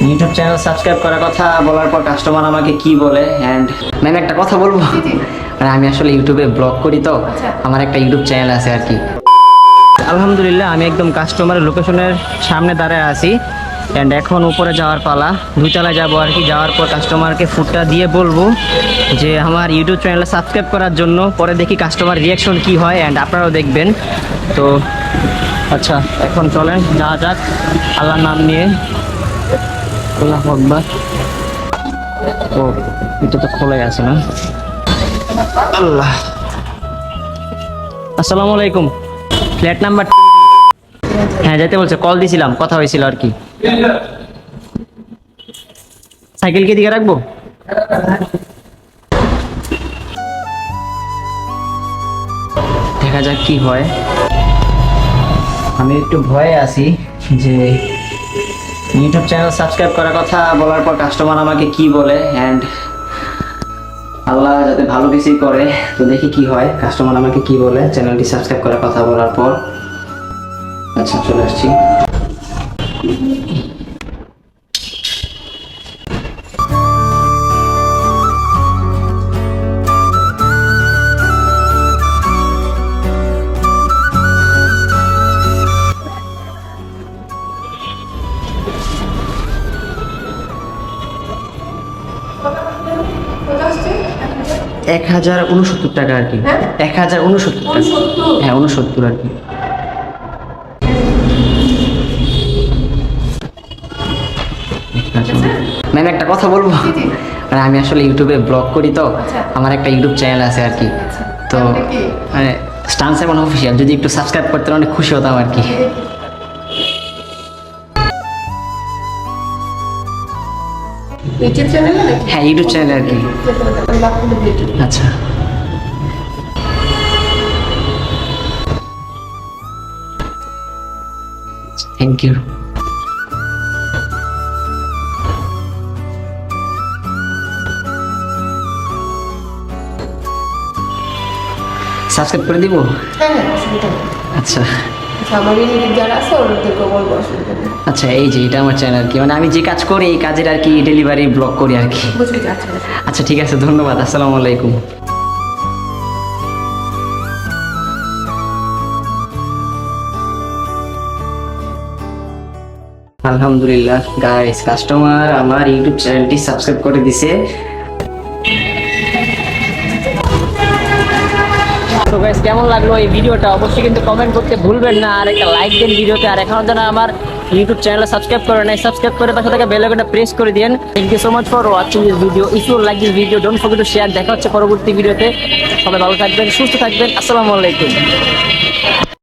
YouTube channel subscribe করার কথা বলার পর কাস্টমার আমাকে কি বলে। অ্যান্ড ম্যাম একটা কথা বলবো, মানে আমি আসলে ইউটিউবে ব্লগ করি, তো আমার একটা ইউটিউব চ্যানেল আছে আর কি। আলহামদুলিল্লাহ আমি একদম কাস্টমারের লোকেশনের সামনে দাঁড়ায় আছি। অ্যান্ড এখন উপরে যাওয়ার পালা, 2 তলায় যাবো আর কি। যাওয়ার পর কাস্টমারকে ফুডটা দিয়ে বলবো যে আমার ইউটিউব চ্যানেলে সাবস্ক্রাইব করার জন্য। পরে দেখি কাস্টমার রিয়াকশন কি হয়, অ্যান্ড আপনারাও দেখবেন। তো আচ্ছা এখন চলেন যাওয়া যাক আল্লাহর নাম নিয়ে। আল্লাহু আকবার। ও এটা তো খোলাই আছে না। আল্লাহ, আসসালামু আলাইকুম। ফ্ল্যাট নাম্বার, হ্যাঁ যেতে বলছে, কল দিছিলাম, কথা হয়েছিল আর কি। সাইকেল কি দিকে রাখবো? দেখা যাক কি হয়। আমি একটু ভয়ে আছি যে ইউটিউব চ্যানেল সাবস্ক্রাইব করার কথা বলার পর কাস্টমার আমাকে কি বলে। অ্যান্ড আল্লাহ যাতে ভালো কিছুই করে, তো দেখি কি হয়, কাস্টমার আমাকে কি বলে চ্যানেলটি সাবস্ক্রাইব করার কথা বলার পর। আচ্ছা চলে আসছি। কত আসছে? 1069 টাকা আর কি। হ্যাঁ? 1069 টাকা। 69? হ্যাঁ 69 আর কি। ম্যাম একটা কথা বলবো, জি, জি। মানে আমি আসলে ইউটিউবে ব্লগ করি, তো আচ্ছা। আমার একটা ইউটিউব চ্যানেল আছে আর কি। আচ্ছা। তো নামটা কি? মানে স্টান সেভেন অফিসিয়াল, যদি একটু সাবস্ক্রাইব করতে অনেক খুশি হতাম আর কি। ইউটিউব চ্যানেলে নাকি? হ্যাঁ ইউটিউব চ্যানেল আর কি। আচ্ছা থ্যাংক ইউ। সাবস্ক্রাইব করে দিব? হ্যাঁ হ্যাঁ, অসুবিধা নেই। আচ্ছা আচ্ছা, আমার রিলেটিভ যারা আছে ওদেরকে বলবো, অসুবিধা নেই। আচ্ছা, এই যে এটা আমার চ্যানেল আর কি, মানে আমি যে কাজ করি এই কাজের আর কি ডেলিভারি ব্লগ করি আর কি। বুঝলি? আচ্ছা আচ্ছা। আচ্ছা ঠিক আছে, ধন্যবাদ, আসসালামু আলাইকুম। আলহামদুলিল্লাহ গাইস, কাস্টমার আমার ইউটিউব চ্যানেলটি সাবস্ক্রাইব করে দিছে। তো গাইস কেমন লাগলো এই ভিডিওটা অবশ্যই কিন্তু কমেন্ট করতে ভুলবেন না, আর একটা লাইক দেন ভিডিওতে। আর এখনো যারা আমার ইউটিউব চ্যানেলে সাবস্ক্রাইব করে নাই, সাবস্ক্রাইব করে পাশে থাকা বেল আইকনটা প্রেস করে দিন। Thank you so much for watching this video. If you like this video don't forget to share. দেখা হচ্ছে পরবর্তী ভিডিওতে। সবাই ভালো থাকবেন, সুস্থ থাকবেন, আসসালামু আলাইকুম।